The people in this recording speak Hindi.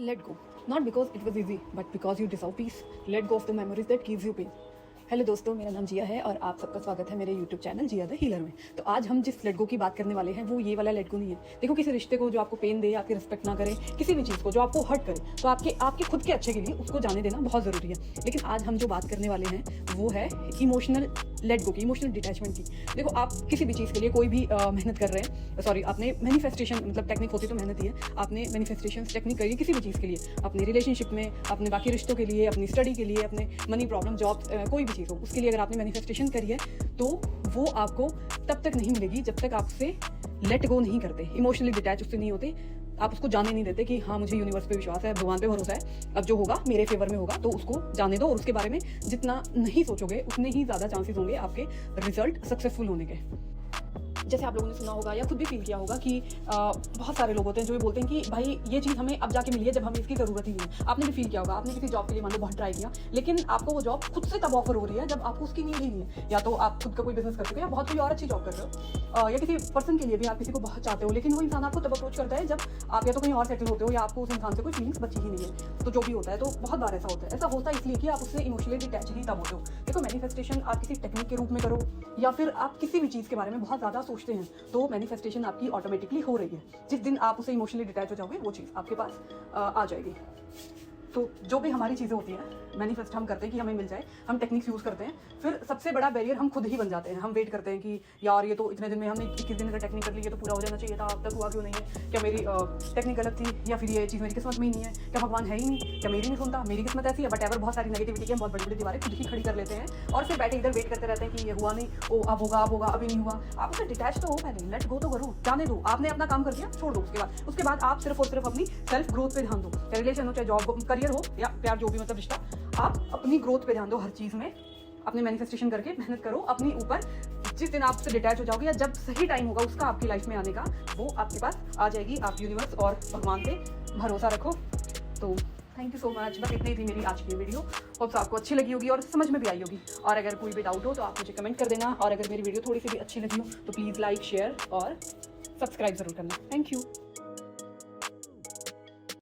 Let go. Not because it was easy, but because you deserve peace. Let go of the memories that gives you pain. Hello दोस्तों, मेरा नाम जिया है और आप सबका स्वागत है मेरे YouTube channel Jiya the healer में। तो आज हम जिस लेट गो की बात करने वाले हैं वो ये वाला लेट गो नहीं है। देखो, किसी रिश्ते को जो आपको पेन दे, आपकी रिस्पेक्ट ना करे, किसी भी चीज़ को जो आपको हर्ट करे, तो आपके खुद के अच्छे के लिए उसको जाने देना बहुत ज़रूरी है। लेकिन आज हम जो बात करने वाले हैं वो है इमोशनल लेट गो की, इमोशनल डिटैचमेंट की। देखो, आप किसी भी चीज़ के लिए कोई भी मेहनत कर रहे हैं, सॉरी, आपने मैनिफेस्टेशन, मतलब टेक्निक होती तो मेहनत ही है, आपने मैनिफेस्टेशन टेक्निक करी किसी भी चीज़ के लिए, अपने रिलेशनशिप में, अपने बाकी रिश्तों के लिए, अपनी स्टडी के लिए, अपने मनी प्रॉब्लम, जॉब, कोई भी चीज़ हो, उसके लिए अगर आपने मैनिफेस्टेशन करी है तो वो आपको तब तक नहीं मिलेगी जब तक आपसे लेट गो नहीं करते, इमोशनली डिटैच उससे नहीं होते, आप उसको जाने नहीं देते कि हाँ, मुझे यूनिवर्स पे विश्वास है, भगवान पे भरोसा है, अब जो होगा मेरे फेवर में होगा, तो उसको जाने दो। और उसके बारे में जितना नहीं सोचोगे उतने ही ज़्यादा चांसेस होंगे आपके रिजल्ट सक्सेसफुल होने के। जैसे आप लोगों ने सुना होगा या खुद भी फील किया होगा कि बहुत सारे लोग होते हैं जो ये बोलते हैं कि भाई ये चीज़ हमें अब जाके मिली है जब हमें इसकी ज़रूरत ही नहीं है। आपने भी फील किया होगा, आपने किसी जॉब के लिए मान लो बहुत ट्राई किया, लेकिन आपको वो जॉब खुद से तब ऑफर हो रही है जब आपको उसकी नीड ही नहीं है। या तो आप खुद का कोई बिजनेस कर चुके हैं या बहुत कोई और अच्छी जॉब कर रहे हो, या किसी पर्सन के लिए भी आप किसी को बहुत चाहते हो, लेकिन वो इंसान आपको तब अप्रोच करता है जब आप या तो कहीं और सेटल होते हो या आपको उस इंसान से कोई फीलिंग्स बची ही नहीं है। तो जो भी होता है, तो बहुत बार ऐसा होता है। ऐसा होता है इसलिए कि आप उससे इमोशनली डिटैच ही तब होते हो। देखो, मैनिफेस्टेशन आप किसी टेक्निक के रूप में करो या फिर आप किसी भी चीज़ के बारे में बहुत ज़्यादा सोचते हैं, तो मैनिफेस्टेशन आपकी ऑटोमेटिकली हो रही है। जिस दिन आप उसे इमोशनली डिटैच हो जाओगे, वो चीज़ आपके पास आ जाएगी। तो जो भी हमारी चीज़ें होती हैं, मैनिफेस्ट हम करते हैं कि हमें मिल जाए, हम टेक्निक्स यूज़ करते हैं, फिर सबसे बड़ा बैरियर हम खुद ही बन जाते हैं। हम वेट करते हैं कि यार ये तो इतने दिन में, हमने 21 दिन अगर टेक्निक कर ली, ये तो पूरा हो जाना चाहिए था, अब तक हुआ क्यों नहीं है, क्या मेरी टेक्निक गलत थी, या फिर ये चीज़ मेरी किस्मत में ही नहीं है, क्या भगवान है ही नहीं, क्या मेरी नहीं सुनता, मेरी किस्मत ऐसी है। बट एवर बहुत सारी नेगेटिविटी के बहुत बड़ी बड़ी दीवारें खुद ही खड़ी कर लेते हैं और फिर बैठे इधर वेट करते रहते हैं कि ये हुआ नहीं, ओ अब होगा, अभी नहीं हुआ। आप उससे डिटैच तो हो, पहले लेट गो तो करो, जाने दो। आपने अपना काम कर दिया, छोड़ दो। उसके बाद आप सिर्फ और सिर्फ अपनी सेल्फ ग्रोथ पे ध्यान दो। चाहे रिलेशन हो, चाहे जॉब, करियर हो या प्यार, जो भी मतलब रिश्ता, आप अपनी ग्रोथ पे ध्यान दो हर चीज़ में। अपने मैनिफेस्टेशन करके मेहनत करो अपनी ऊपर। जिस दिन आपसे डिटैच हो जाओगे या जब सही टाइम होगा उसका आपकी लाइफ में आने का, वो आपके पास आ जाएगी। आप यूनिवर्स और भगवान पे भरोसा रखो। तो थैंक यू सो मच। बस इतनी थी मेरी आज की वीडियो। होप्स आपको अच्छी लगी होगी और समझ में भी आई होगी। और अगर कोई भी डाउट हो तो आप मुझे कमेंट कर देना। और अगर मेरी वीडियो थोड़ी सी भी अच्छी लगी हो तो प्लीज़ लाइक, शेयर और सब्सक्राइब ज़रूर करना। Thank you.